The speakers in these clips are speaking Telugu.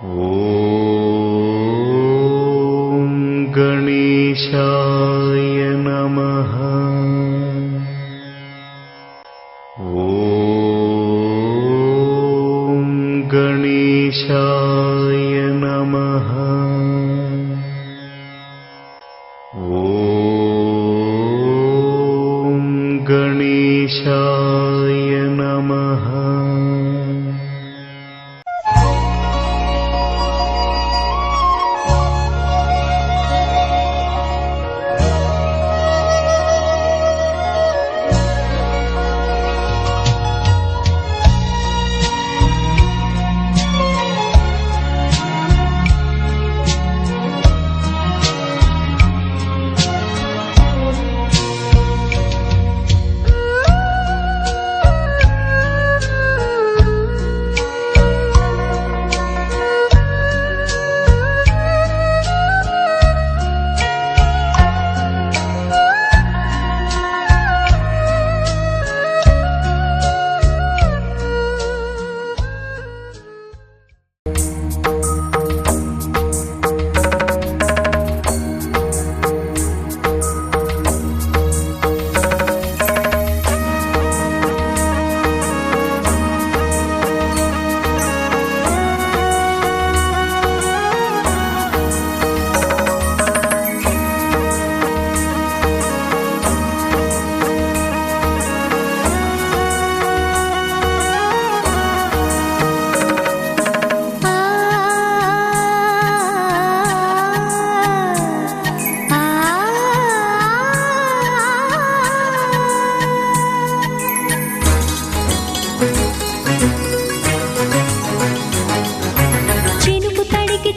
ఓం గణేశాయ నమః. ఓం గణేశాయ నమః. ఓం గణేశాయ నమః.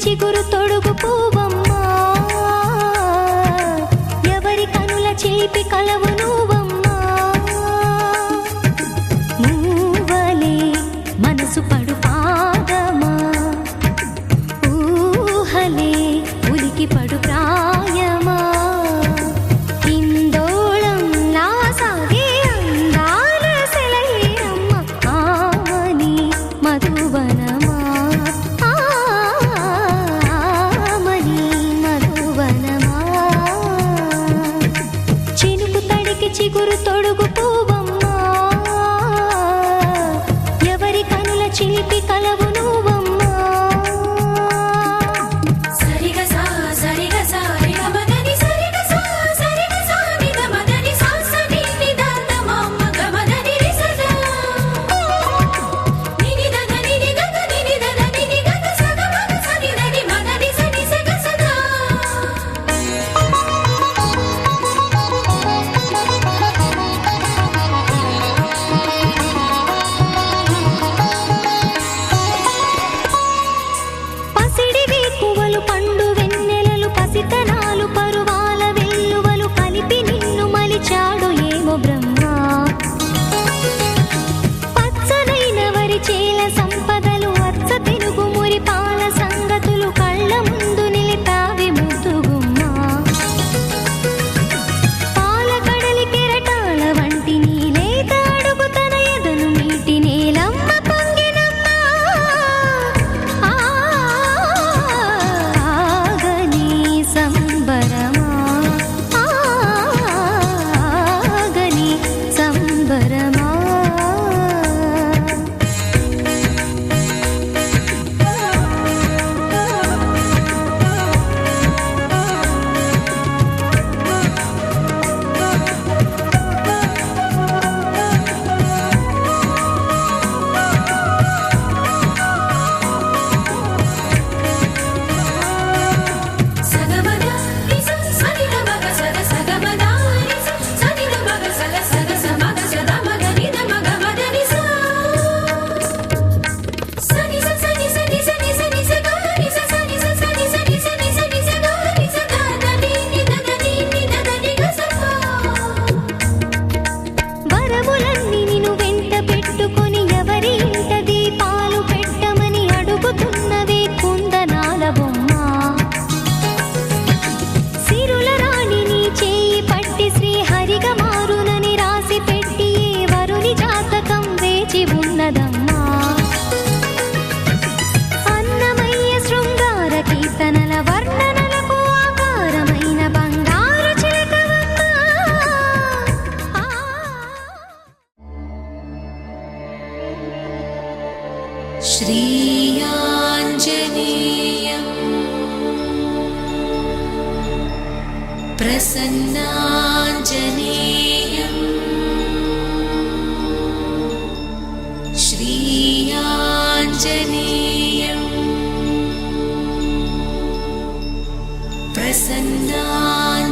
చిగురు తొడుగు పూవమ్మా, ఎవరి కనుల చేపి కలవు నువ్వమ్మా. నువ్వలే మనసు పడు పాదమా, ఊహలే ఉలికి పడు ప్రాయమా. ఇందోళం నా సాగే అందాల సెలయేరమ్మ, ఆమని మధువనమా. మని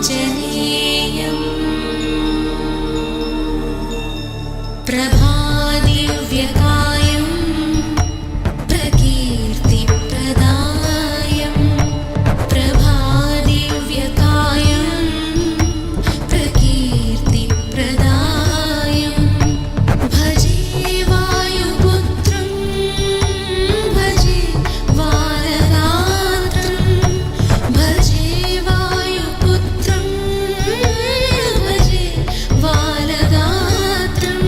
प्रसन्नाञ्जनेयम् प्रभादिव्यकायम् प्रकीर्तिप्रदायम् प्रभादिव्यकायम् प्रकीर्तिप्रदायम् भजे वायुपुत्रं भजे बालगात्रं भजे वायुपुत्रं भजे बालगात्रं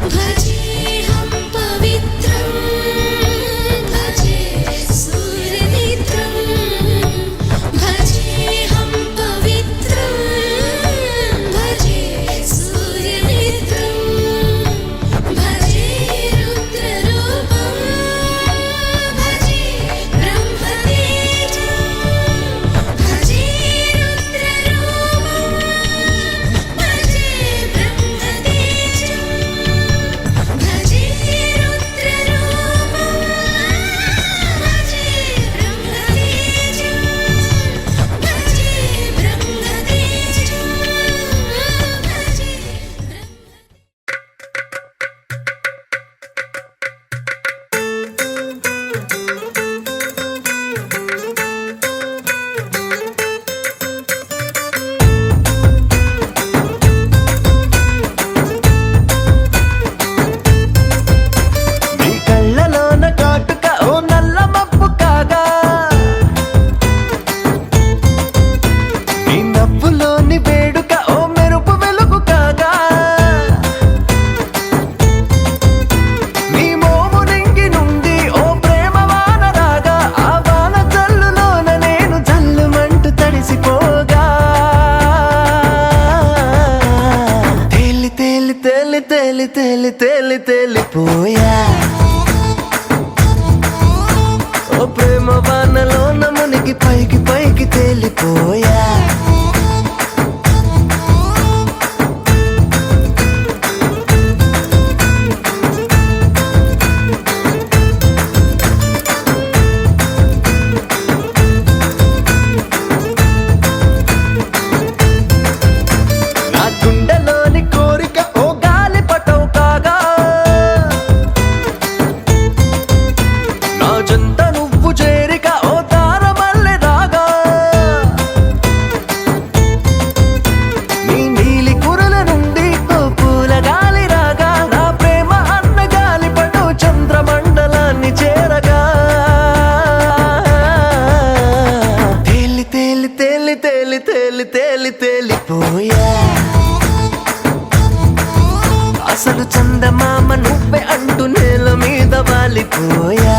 भजेऽहं पवित्रं भजे सूर्यनेत्रं भजेऽहं पवित्रं भजे सूर्यनेत्रं भजे रुद्ररूपं भजे ब्रह्मतेजं भजे रुद्ररूपं भजे ब्रह्मतेजं भजे रुद्ररूपं भजे ब्रह्मतेजं भजे ब्रह्मतेजं भजे నీ కళ్ళలోన కాటుక ఓ నల్ల మబ్బు కాగా నీ నవ్వులోని వేడుక ఓ మెరుపు వెలుగు కాగా నీ మోము నింగి నుండి ఓ ప్రేమ వాన రాగా ఆ వాన జల్లులోన నేను జల్లుమంటూ తడిసిపోగా తేలి తేలి తేలి తేలి తేలి తేలి తేలిపోయా ఓ ప్రేమ వానలోన మునిగి పైకి పైకి తేలిపోయా నా గుండెలోని కోరిక ఓ గాలి పటవు కాగా నా జంట నువ్వు చేరిక ఓ తారమల్లె రాగా నీ నీలి కురల నుండి ఓ పూల గాలి రాగా నా ప్రేమ అన్న గాలి పటు చంద్రమండలాన్ని చేరగా తేలి తేలి తేలి తేలి తేలి తేలి తేలిపోయా అసలు చందమామ నువ్వే అంటూ నేల మీద వాలిపోయా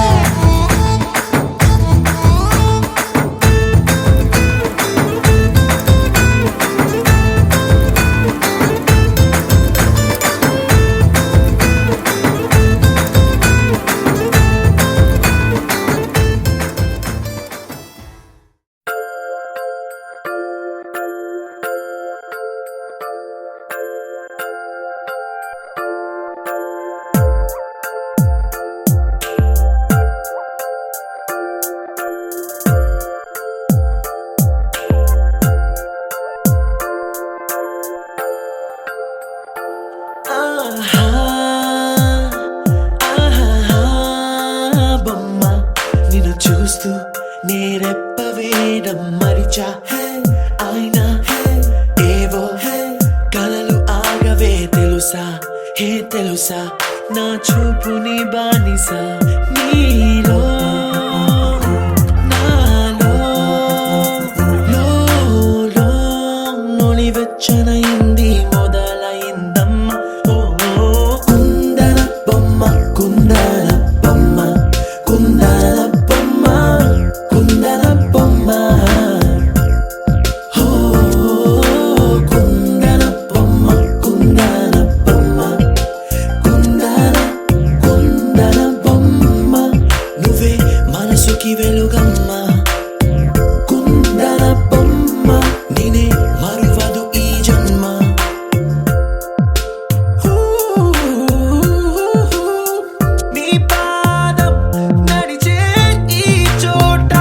బొమ్మ నిన్ను చూస్తూ నేరెప్ప వేయడం మరిచా ఆయన ఏవో కలలు ఆగవే తెలుసా హే తెలుసా నా చూపుని బానిసా నీలో నాలో లో నొలివెచ్చనైంది మొదలైందమ్మ ఓ కుందన బొమ్మ కుందన బొమ్మ కుందన బొమ్మ కుందన బొమ్మ ఓ కుందన బొమ్మ కుందన బొమ్మ కుందన బొమ్మ నువ్వే మనసుకి వెలుగమ్మ కుందన బొమ్మ నేనే మరువదు ఈ జన్మ నీ పాదం నడిచే ఈ చోట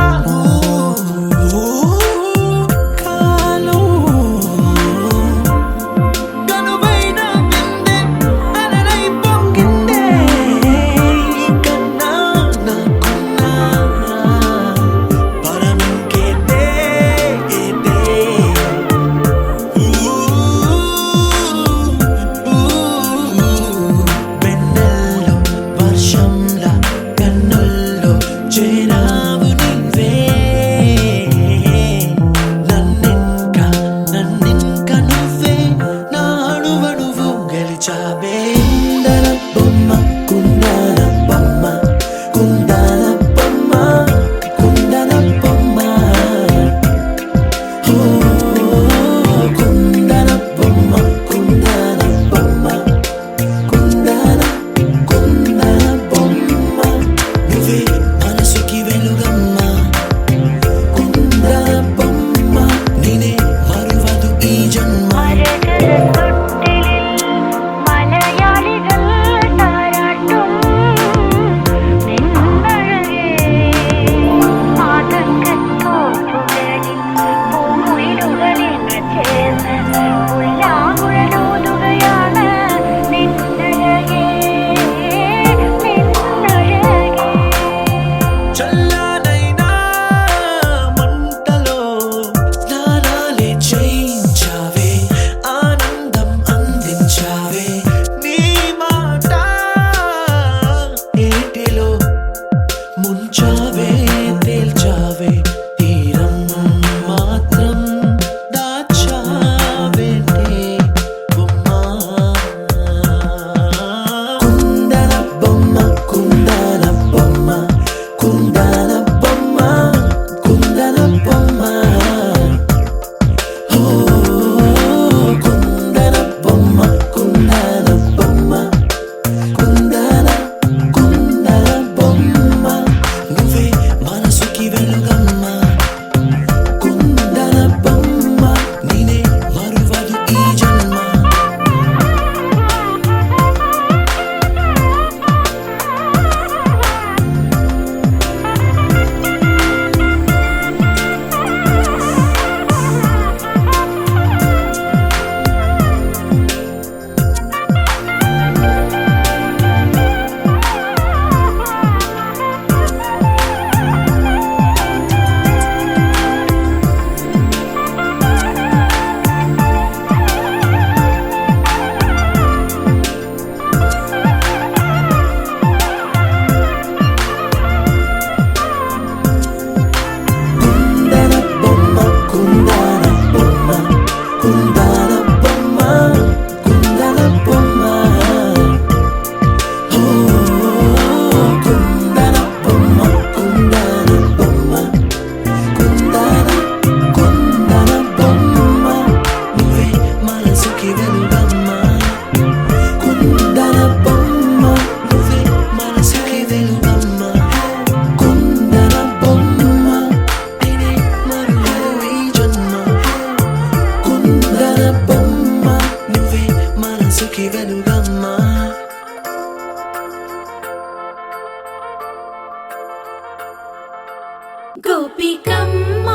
గోపికమ్మ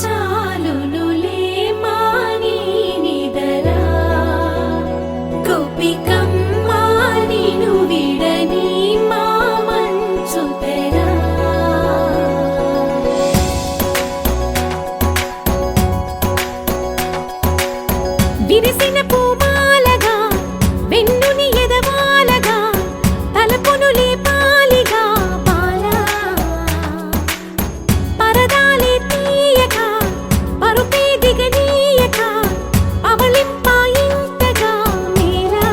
చాలునులే మాని నిదరా గోపికమ్మ నిను విడని మా మంచు తెరా విరిసిన పూమాలగా వెన్నుని ఎదవాలగా తలపును లేపాలిగా బాలా పరదాలే తీయక పరుపే దిగనీయక అవళింపాయింతగా మేరా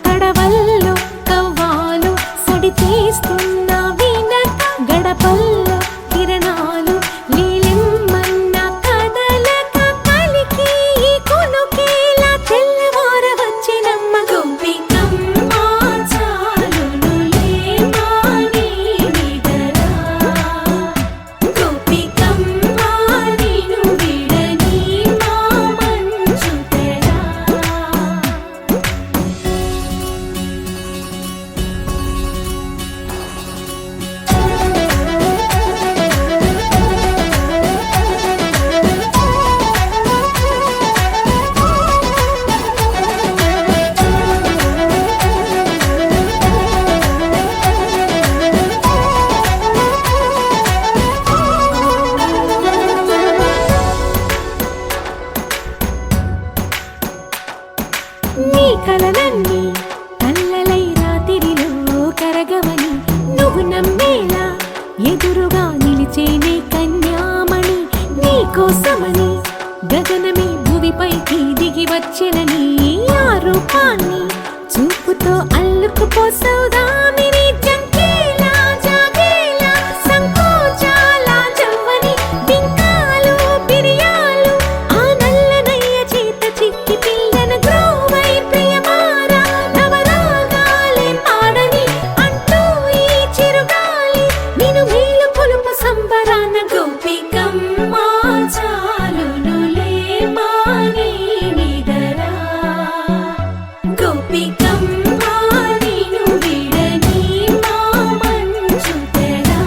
కడవల్లో కవ్వాలు సడి చేస్తున్న వీణత గడపల్లో కిరణాలు లీలెమ్మన్న కదలక కలికి ఈ కొనుకేలా తెల్లవార వచ్చినమ్మ గోపికమ్మ చాలునులే మాని నిదరా గోపికమ్మ నిను విడని మా మంచు తెరా నీ కలలన్నీ కల్లలై రాత్రిలో కరగవని నువ్వు నమ్మేలా ఎదురుగా నిలిచేనే కన్యామణి నీ కోసమని గగనమే భువిపైకి దిగి వచ్చెనని ఆ రూపాన్ని చూపుతో అల్లుకుపోసౌదామిని జంకేలా జాగేలా సంకోచాల జవ్వని బింకాలు బిరియాలు ఆ నల్లనయ్య చేత చిక్కి పిల్లన గ్రోవై ప్రియమారా నవరాగాలే పాడని అంటూ ఈ చిరుగాలి నిను మేలు కొలుపు సంబరాన గోపికమ్మ చాలునులే మాని నిదరా గోపికమ్మ నిను విడని మా మంచు తెరా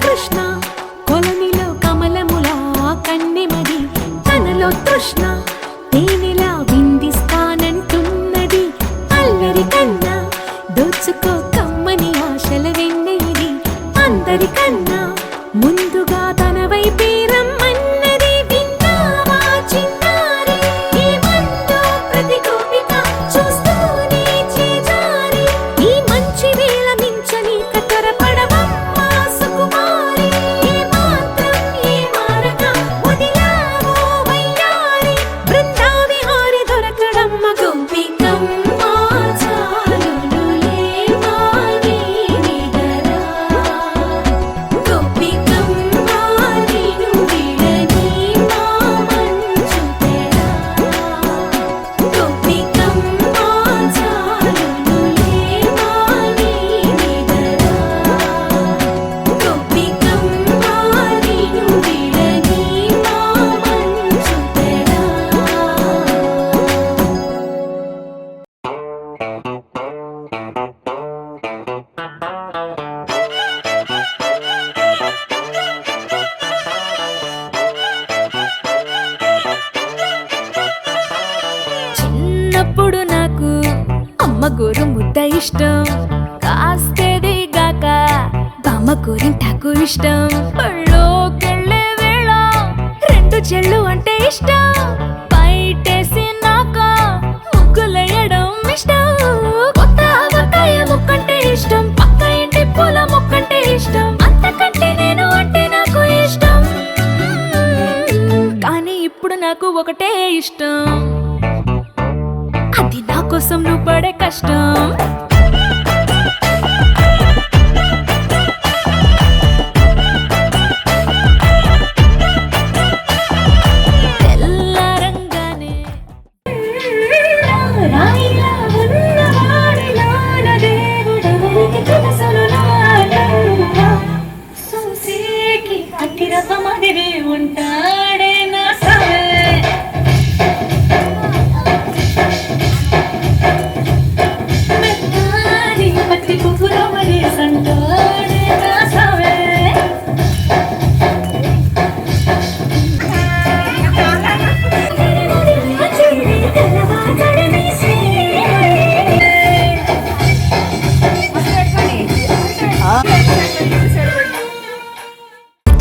కృష్ణ కొలనిలో కమలములా కన్నెమది తనలో తృష్ణ తేనెలా విందిస్తానంటున్నది అల్లరి కన్నా దోచుకో కమ్మని ఆశల వెన్నెయిది అందరికన్నా ముందుగా తన వైపే రమ్మన్నది విన్నావా చిన్నారి ఏమందో ప్రతి గోపిక చూస్తూనే చేజారి ఈ మంచి వేళ మించని కతరపడవమ్మా సుకుమారి ఏ మాత్రం ఏ మారక వదిలావో వయ్యారి బృందావిహారి దొరకడమ్మ గోపికమ్మ చాలునులే మాని నిదరా గోపికమ్మ నిను విడని మా మంచు తెరా గోపికమ్మ చాలునులే మాని నిదరా గోపికమ్మ నిను విడని మా మంచు తెరా చిన్నప్పుడు నాకు అమ్మ గోరు ముద్ద ఇష్టం కాస్తేది గాక బామ్మ గోరింటాకు ఇష్టం పళ్ళోకెళ్ళే వేళ రెండు చెళ్ళు అంటే ఇష్టం బయటేసి నాక ముగ్గులేయడం ఇష్టం కొత్త ఆవకాయ ముక్కంటే ఇష్టం పక్క ఇంటి పూల మొక్కంటే ఇష్టం అంతకంటే నేను అంటే నాకు ఇష్టం కానీ ఇప్పుడు నాకు ఒకటే ఇష్టం, అది నా కోసం నువ్వు పడే కష్టం. తెల్లారంగానే రాయిలా ఉన్నవాడిలా నా దేవుడెవరికి తెలుసును నాలో. సూసేకి అట్టిరవ్వ మాదిరి ఉంటాడే నా సావే. మెత్తాని పత్తి పువ్వులో మరి సంటాడే నా సావే.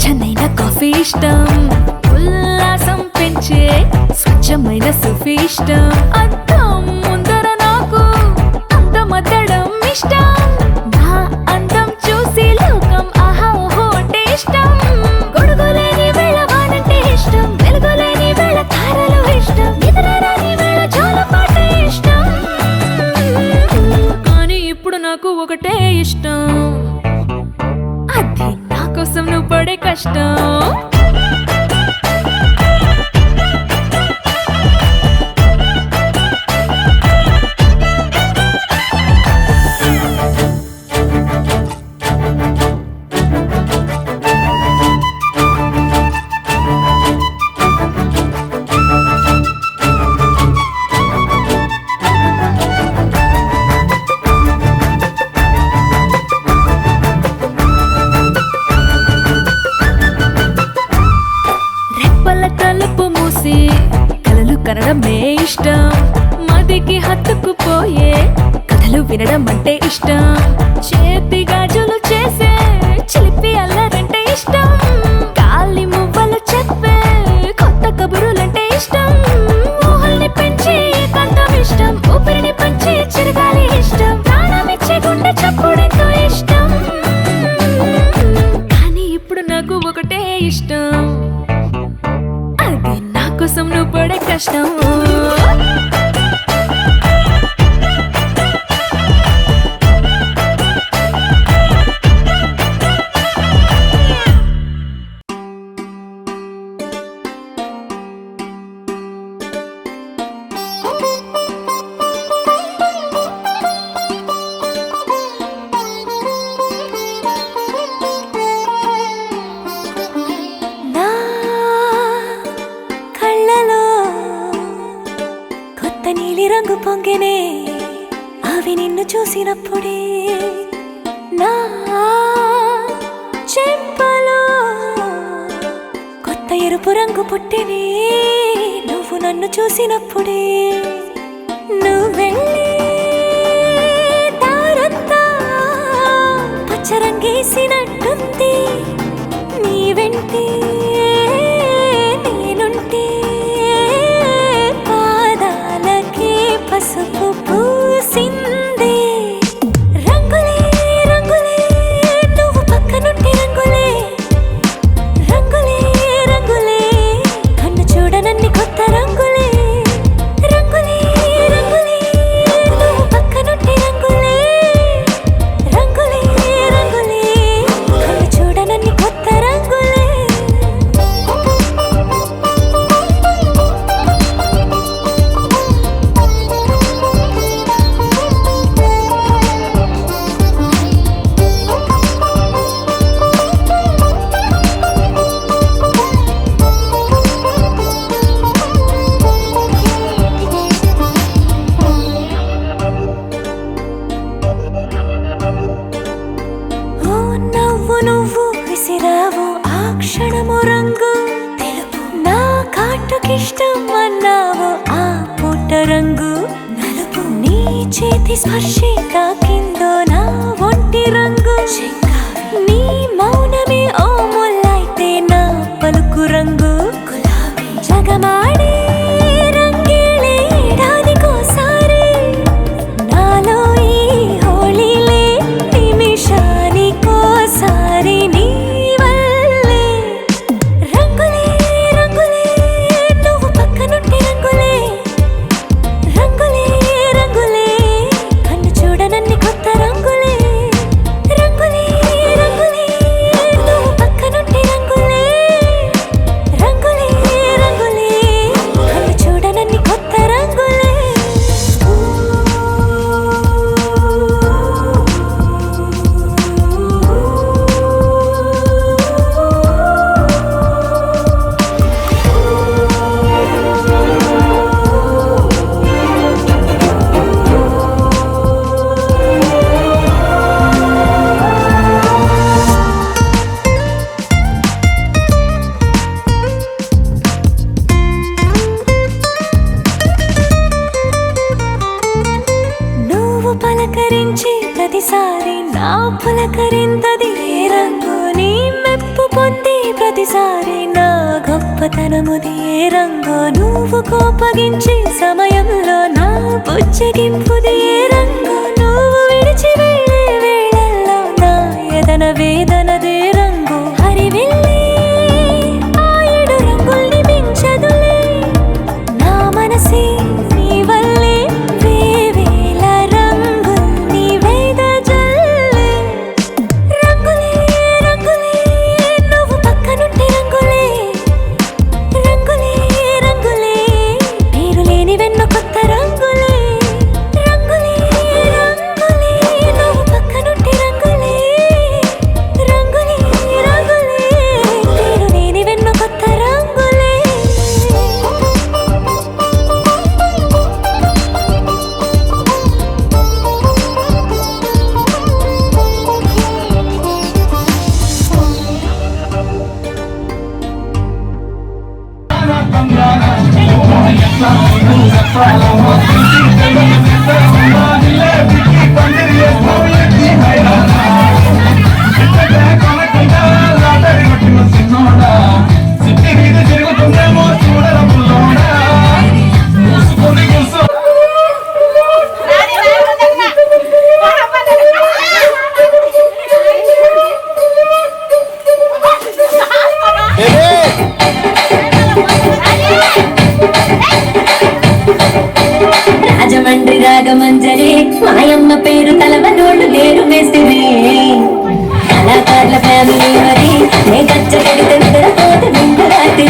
చెన్నైన కాఫీ ఇష్టం, ఉల్లాసం పెంచే స్వచ్ఛమైన సుఫీ ఇష్టం. అద్దం ముందర నాకు అందమద్దడం ఇష్టం, నా అందం చూసి లోకం ఆహా ఓహో అంటే ఇష్టం. గొడుగులేని వేళ వానంటే ఇష్టం, వెలుగులేని వేళ తారలు ఇష్టం, నిద్రరాని వేళ జోలపాట ఇష్టం. కానీ ఇప్పుడు నాకు ఒకటే ఇష్టం, అది నా కోసం నువ్వు పడే కష్టం. రెప్పల తలుపు మూసి కలలు కనడమే ఇష్టం, మదికి హత్తుకుపోయే కథలు వినడం అంటే ఇష్టం. చేతి గాజులు చేసే చిలిపి అల్లరంటే ఇష్టం, గాలి మువ్వలు చెప్పే కొత్త కబురులంటే ఇష్టం. ఊహల్ని పెంచి ఏకాంతం ఇష్టం, ఊపిరిని పంచి చిరగాలి ఇష్టం, ప్రాణమిచ్చే గుండె చప్పుడెంతో ఇష్టం. కానీ ఇప్పుడు నాకు ఒకటే ఇష్టం, అది నా కోసం నువ్వు పడే కష్టం. నా కళ్ళలో కొత్త నీలి రంగు పొంగెనే, అవి నిన్ను చూసినప్పుడే. నా చెంపలో కొత్త ఎరుపు రంగు పుట్టెనే, నువ్వు నన్ను చూసినప్పుడే. నువ్వెళ్ళే దారంతా పచ్చరంగేసినట్టుంది, నీ వెంటే నేనుంటే పాదాలకే పసుపు పూసిందే. రంగులే రంగులే నువ్వు పక్కనుంటే రంగులే, రంగులే రంగులే కన్ను చూడనన్ని కొత్త రంగులే. రంగులే రంగులే నువ్వు పక్కనుంటే రంగులే, రంగులే రంగులే కన్ను చూడనన్ని కొత్త రంగులే. ఓ నవ్వు నువ్వు విసిరావు ఆ క్షణము రంగు తెలుపు, నా కాటుకిష్టం అన్నావు ఆ పుట్ట రంగు నలుపు. నీ చేతి స్పర్శే తాకిందో నా ఒంటి రంగు, నీ మౌనమే ఓ ముల్లైతే నా పలుకు రంగు గులాబీ. జగమాడే రంగేళే ఏడాదికోసారి, నాలో ఈ హోళీలే నిమిషానికోసారి. నీ వల్లే రంగులే రంగులే నువ్వు ప్రతిసారి నా పులకరింతది ఏ రంగు నీ మెప్పు పొంది ప్రతిసారి నా గొప్పతనముది ఏ రంగు నువ్వు కోపగించే సమయంలో నా బుజ్జగింపుది ఏ రంగు నువ్వు విడిచి వెళ్ళే వేళల్లో నా ఎదన వేదనదే రంగు హరివిల్లి ఆ ఏడు రంగుల్ని మించదులే నా మనసే నీ వల్లే వేవేల రంగుల్ని వెదజల్లే రంగులే రంగులే నువ్వు పక్కనుంటే రంగులే రంగులే రంగులే పేరు లేని వెన్న కొత్త రంగులే రంగులే రంగులే నువ్వు పక్కనుంటే రంగులే రంగులే రంగులే పేరు లేని వెన్న కొత్త రంగులే రాజమండ్రి రాగమంజరి మాయమ్మ పేరు తలవనోళ్ళు లేరు మేస్తిరి కళాకారుల ఫ్యామిలీ మరి నే గచ్చ కడితే నిద్రపోతు నిండు రాత్రి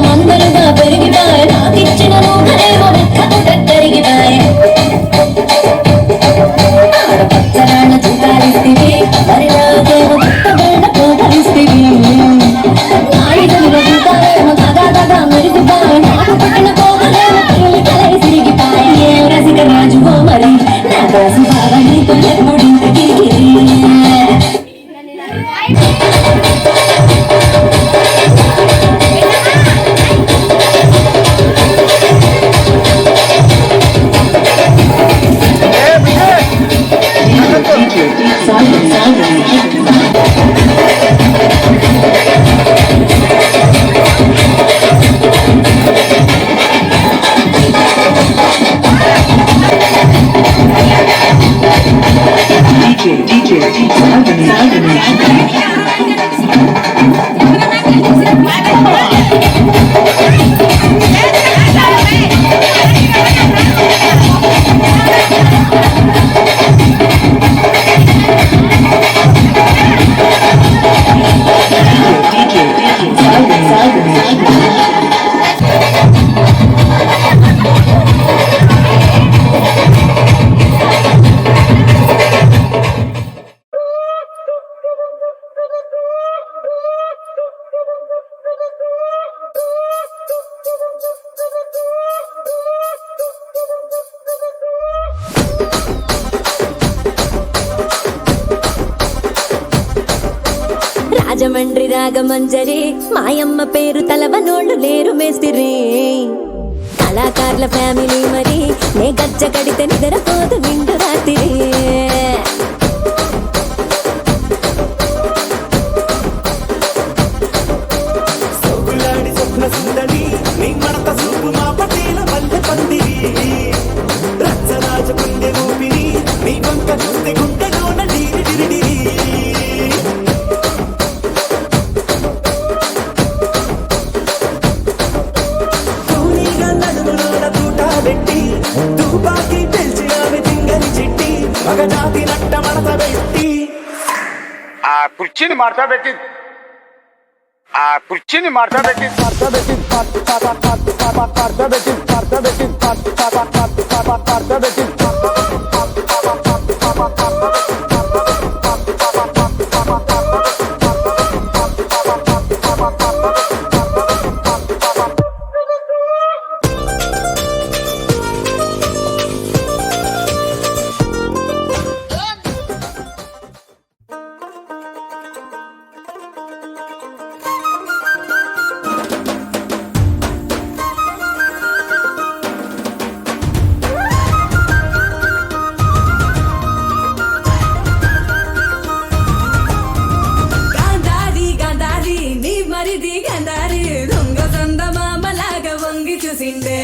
మందలుగా పెరిగిపాయ నాకిచ్చిన నూనెమో రెక్కకు కరిగిపాయ ఆడపచ్చరాళ్ళ చుట్టాలిస్తివి మరి నాకేమో పుట్టబడిన పోగలిస్తివి నాయుడులుగా చూతారేమో తగా మెరుగుపాయ నాకు పుట్టిన పోగలేమో తల్లి తిరిగిపాయ ఏ రసిక రాజువో మరి నా రాసు బాగా నీకు ఎప్పుడింటికి రాజమండ్రి రాగమంజరి మాయమ్మ పేరు తలవనోళ్ళు లేరు మేస్తిరి కళాకారుల ఫ్యామిలీ మరి నే గజ్జ కడితే నిద్రపోదు నిండు రాత్రి ఆ కుర్చీని మార్తా పెట్టి గాంధారి గాంధారి నీ మరిది గాంధారి దొంగ చందమామలాగా వంగి చూసిండే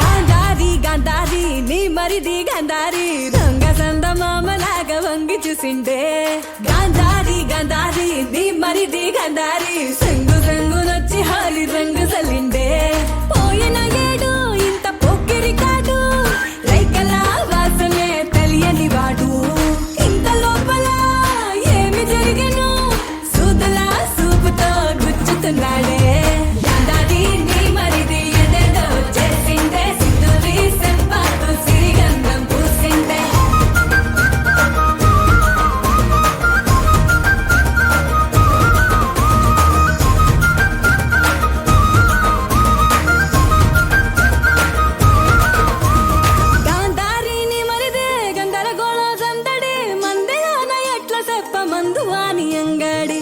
గాంధారి గాంధారి నీ మరిది గాంధారి దొంగ చందమామలాగా వంగి చూసిండే గాంధారి గాంధారి నీ మరిది గాంధారి సంగు సంగునొచ్చి హాలి రంగు సలిండే పోయిన ఏడు ఇంత పొక్కిరి కాదు రైకలా వాసనే తెలియని వాడు ఇంత లోపల ఏమి జరిగను సూదలా సూపుతో గుచ్చుతున్నాడే గాంధారి నీ మరిది ఎదేదో చేసిందే సింధూరి సెంపాతో సిరిగంధం పూసిందే గాంధారిని మరిదే గందరగోళ సందడి మందిరాన ఎట్ల చెప్ప మందు వాని అంగడి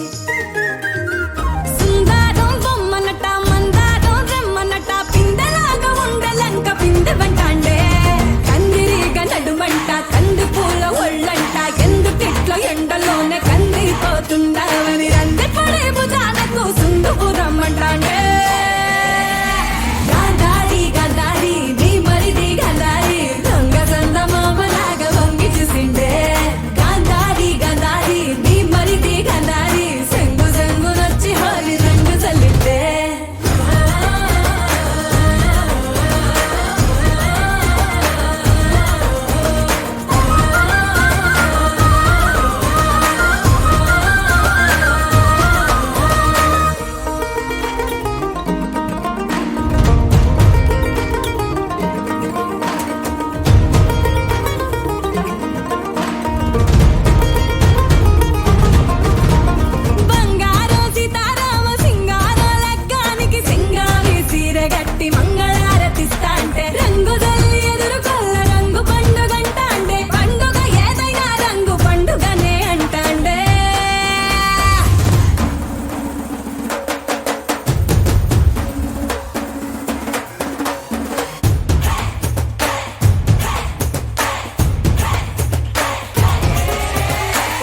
సుందరం బొమ్మనట మందారం రెమ్మనట పిందెలాగా ఉండలంక పిందె వెంటాండే కందిరిగా నడుమంట కంది పూల ఒళ్ళంట ఎందుకిట్ల ఎండలోనే కందిపోతుండవని రంది పడే భుజానకు సుందుకు రమ్మంటాండే గాంధారి గాంధారి నీ మరిది గాంధారి దొంగ చందమామలాగా వంగి చూసిండే గాంధారి గాంధారి నీ మరిది గాంధారి సంగు సంగునొచ్చి హాలి రంగు చల్లిండే బంగారు సీతారామ సింగార లగ్గానికి సింగారి సీరగట్టి మంగళారతిస్తా అంటే రంగు తల్లి ఎదురు కొల్ల రంగు పండుగంట అంటే పండుగ ఏదైనా రంగు పండుగనే అంటాండే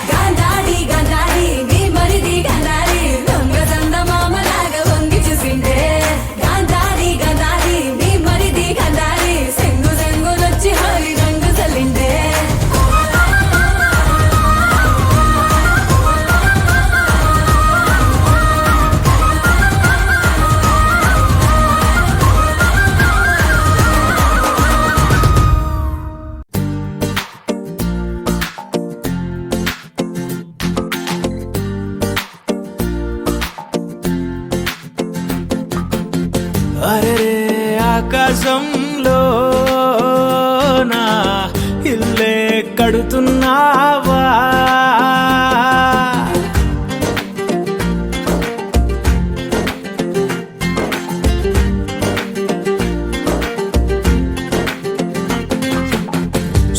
గాంధారి గాంధారి నీ మరిది గాంధారి దొంగ చందమామలాగా వంగి చూసిండే గాంధారి గాంధారి నీ మరిది గాంధారి సంగు సంగునొచ్చి హాలి రంగు చల్లిండే అరే ఆకాశంలో నా ఇల్లే కడుతున్నావా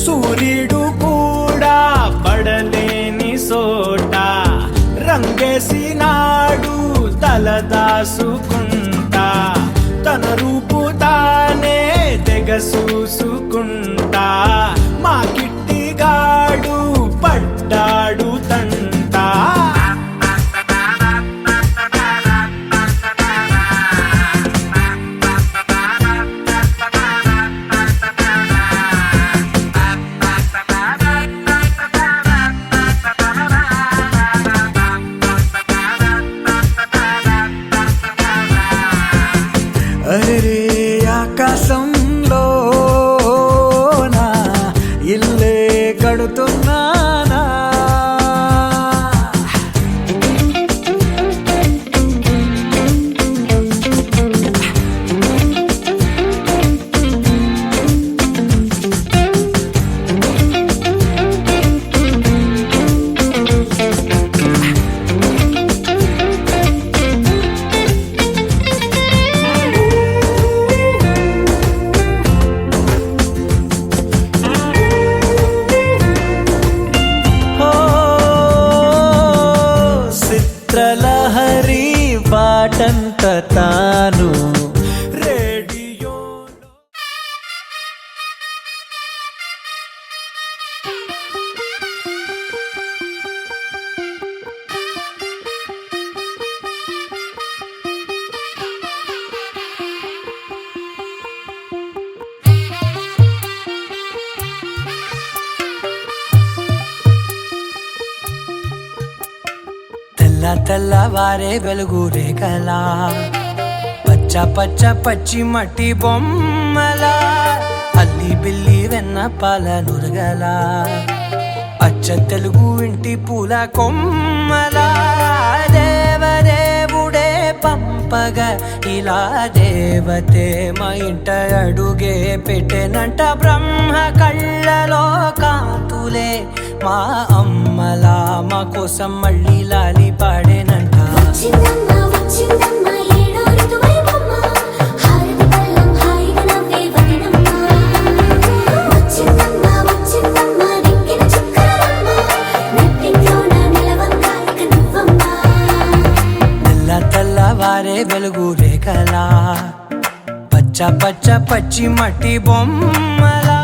సూర్యుడు కూడా పడలేని సోట రంగేసినాడు తలదాసుకుంటా తన రూపు తానే తెగ చూసుకుంటా మా కిట్టిగాడు పడ్డాడు తంట అరే ఆకాశంలో నా ఇల్లే కడుతున్నా తాను రేడియో. తెల్లవారే వెలుగు రేఖలా పచ్చ పచ్చ పచ్చి మట్టి బొమ్మలా అల్లి బిల్లి వెన్న పాల నురగలా అచ్చ తెలుగు ఇంటి పూల కొమ్మలా దేవదేవుడే పంపగా ఇలా దేవతే మా ఇంట అడుగే పెట్టెనంట బ్రహ్మ కళ్ళలో కాంతులే మా అమ్మలా మా కోసం మళ్ళీ లాలి పాడేనంట. వచ్చిందమ్మా వచ్చిందమ్మా ఏడో ఋతువైవమ్మా హారతి పళ్ళం హాయిగా నవ్వే వదినమ్మా. వచ్చిందమ్మా వచ్చిందమ్మా నెక్కిన చుక్కలమ్మా నెట్టింట్లోన నిలవంగా ఇక నువ్వమ్మా. తెల్లవారే వెలుగు రేఖలా పచ్చ పచ్చ పచ్చి మట్టి బొమ్మలా.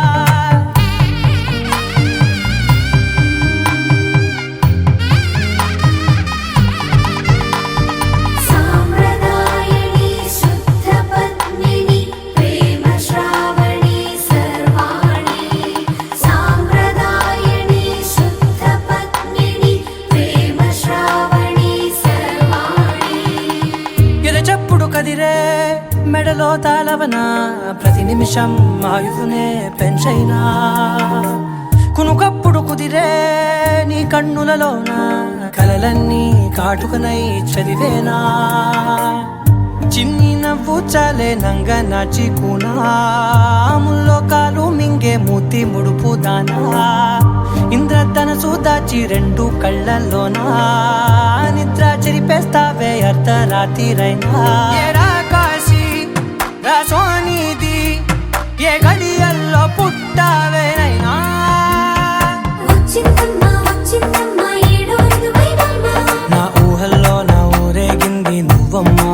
సాంప్రదాయని శుద్ధ పద్మిని ప్రేమ శ్రావణి సర్వాణి. సాంప్రదాయని శుద్ధ పద్మిని ప్రేమ శ్రావణి సర్వాణి. ఎరచప్పుడు కదిరే మెడలో తాళవన ప్రతి నిమిషం ఆయువునే పెంచైనా కునుకప్పుడు కుదిరే నీ కన్నులలోన కలలన్నీ కాటుకనై చదివేనా. చిన్ని నవ్వు చాలే నంగ నాచి ముల్లోకాలు మింగే మూతి ముడుపు దానా ఇంద్రధనసు దాచి రెండు కళ్ళల్లోనా నిద్ర చెరిపేస్తావే అర్ధరాత్రిరైనా. ఏరా కాశీ రాసోనిది ఏ గడియల్లో పుట్టావేనైనా. వచ్చిందమ్మా వచ్చిందమ్మా ఏడో ఋతువైవమ్మా నా ఊహల్లో నా ఊరేగింది నువ్వమ్మా.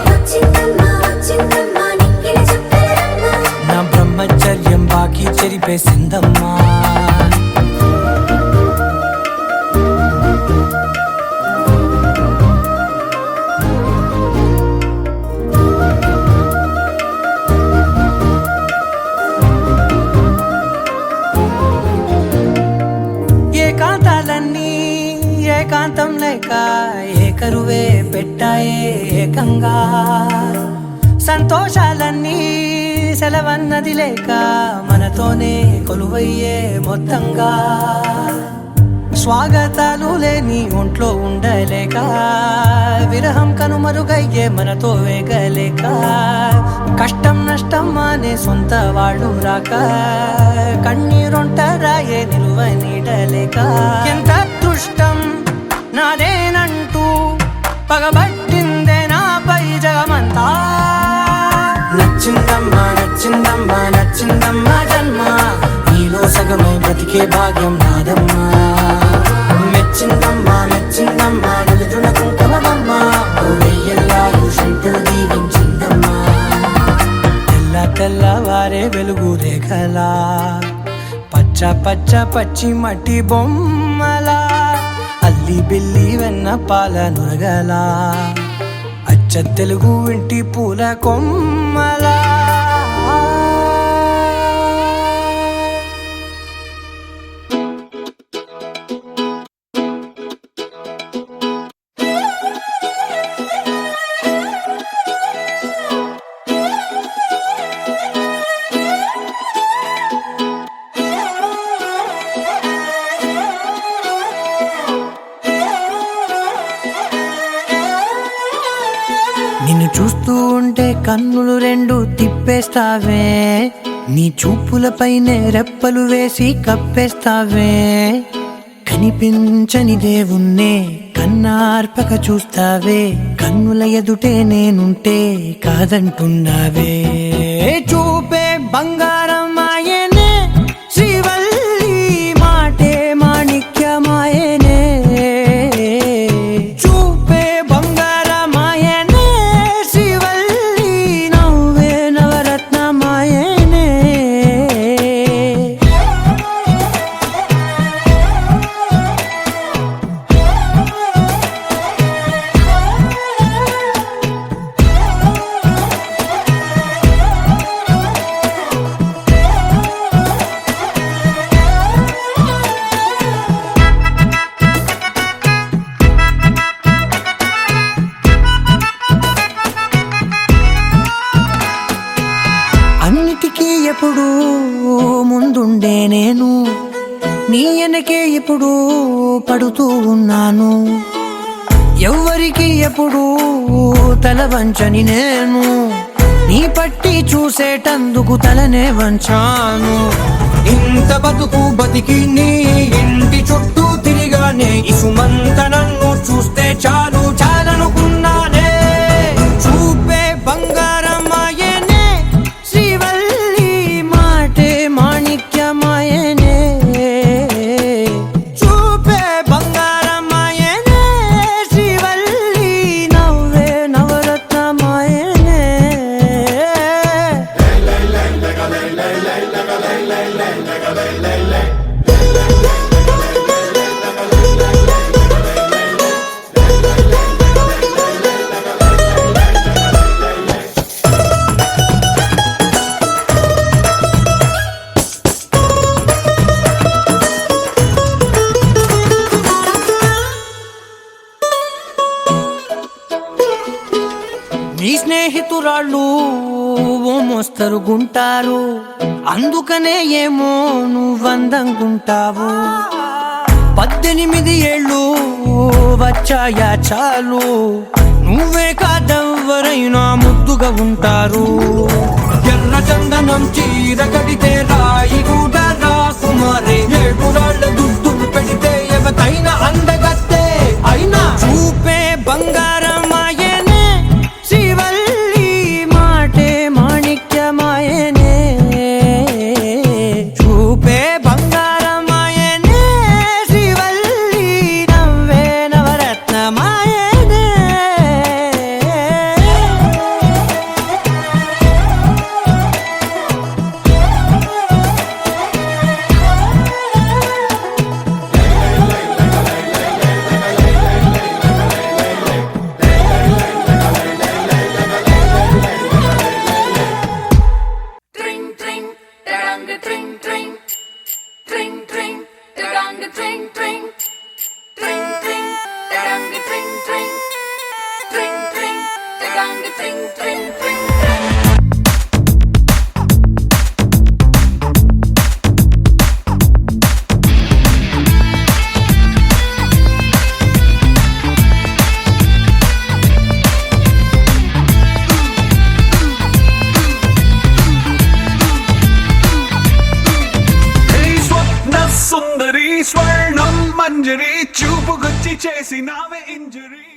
వచ్చిందమ్మా వచ్చిందమ్మా నెక్కిన చుక్కలమ్మా. నా బ్రహ్మచర్యం బాకీ చెరిపేసిందమ్మా. ఏకాంతాలన్నీ ఏకాంతం లేక ఏకరువే పెట్టాయే ఏకంగా. సంతోషాలన్నీ సెలవన్నది లేక మనతోనే కొలువయ్యే మొత్తంగా. స్వాగతాలు లేని ఒంట్లో ఉండలేక విరహం కనుమరుగయ్యే మనతో వేగలేక కష్టం నష్టం అనే సొంత వాళ్ళు రాక కన్నీరొంటరాయే నిలువ నీడలేక. ఎంత అదృష్టం నాదేనంటూ పగబట్టిందే నాపై జగమంతా. నచ్చిందమ్మా నచ్చిందమ్మా నచ్చిందమ్మా జన్మ నీలో సగమై బ్రతికే భాగ్యం నాదమ్మా. మెచ్చిందమ్మా మెచ్చిందమ్మా నిలుతున్న కుంకుమమ్మా వెయ్యల్లాలు శంకరు దీవించిందమ్మా. తెల్లవారే వెలుగు రేఖలా పచ్చ పచ్చ పచ్చి మట్టి బొమ్మలా అల్లి బిల్లి వెన్న పాల నురగలా అచ్చ తెలుగు ఇంటి పూల కొమ్మలా. నిన్ను చూస్తూ ఉంటే కన్నులు రెండు తిప్పేస్తావే నీ చూపులపైనే రెప్పలు వేసి కప్పేస్తావే. కనిపించని దేవుణ్ణే కన్నార్పక చూస్తావే కన్నుల ఎదుటే నేనుంటే కాదంటున్నావే. చూపే బంగారం ఆయనే శ్రీవల్లి మాటే మాణిక్యమాయనే. చూపే బంగారం ఆయనే ఎప్పుడు ముందుండే నేను నీ వెనకే ఇప్పుడు పడుతూ ఉన్నాను. ఎవ్వరికి ఎప్పుడు తల వంచని నేను నీ పట్టి చూసేటందుకు తలనే వంచాను. ఇంత బతుకు బతికి నీ ఇంటి చుట్టూ తిరిగానే ఇసుమంత నన్ను చూస్తే చాలు చాలనుకున్నానే. చూపే బంగారమాయనే శ్రీవల్లి మాటే మాణిక్యమాయనే. చూపే బంగారమాయనే శ్రీవల్లి నవ్వే నవరత్నమాయనే. నీ స్నేహితురాళ్ళు ఓ మోస్తరుగుంటారు, అందుకనే ఏమో నువ్వందంగుంటావు. 18 ఏళ్ళు వచ్చాయా చాలు, నువ్వే కాదెవ్వరైనా ముద్దుగా ఉంటారు. ఎర్ర చందనం చీర కడితే రాయి కూడా రాకుమారే, 7 రాళ్ళ దుద్దులు పెడితే ఎవతైనా అందగత్తే. అయినా చూపే బంగారమాయనే శ్రీవల్లి మాటే మాణిక్యమాయనే. చూపే బంగారమాయనే శ్రీవల్లి నవ్వే నవరత్నమాయనే. Tring tring, tarang tring tring, tring tring, tarang tring tring, tring tring, tarang tring tring, tring tring, tarang tring tring tring. స్వప్న సుందరి స్వర్ణం మంజరి చూపుకొచ్చి చేసినావే ఇంజరీ.